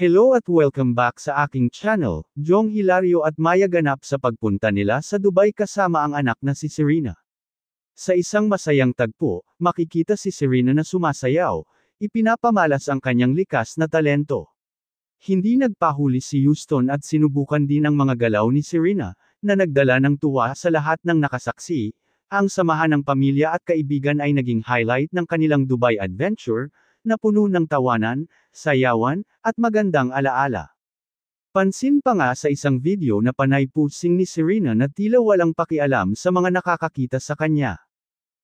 Hello at welcome back sa aking channel. Jong Hilario at Maya ganap sa pagpunta nila sa Dubai kasama ang anak na si Serena. Sa isang masayang tagpo, makikita si Serena na sumasayaw, ipinapamalas ang kanyang likas na talento. Hindi nagpahuli si Houston at sinubukan din ang mga galaw ni Serena, na nagdala ng tuwa sa lahat ng nakasaksi. Ang samahan ng pamilya at kaibigan ay naging highlight ng kanilang Dubai adventure, na puno ng tawanan, sayawan, at magandang alaala. Pansin pa nga sa isang video na panay pusing ni Serena na tila walang pakialam sa mga nakakakita sa kanya.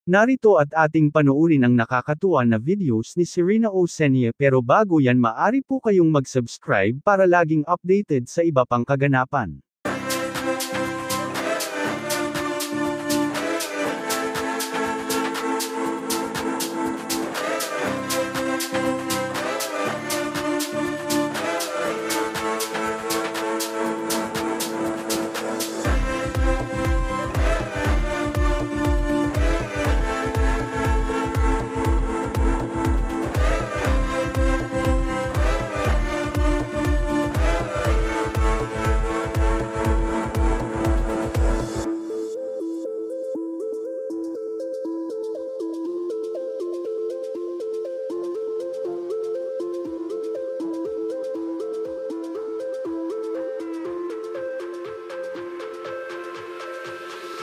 Narito at ating panoorin ang nakakatuwa na videos ni Serena Oceania, pero bago yan maaari po kayong mag-subscribe para laging updated sa iba pang kaganapan.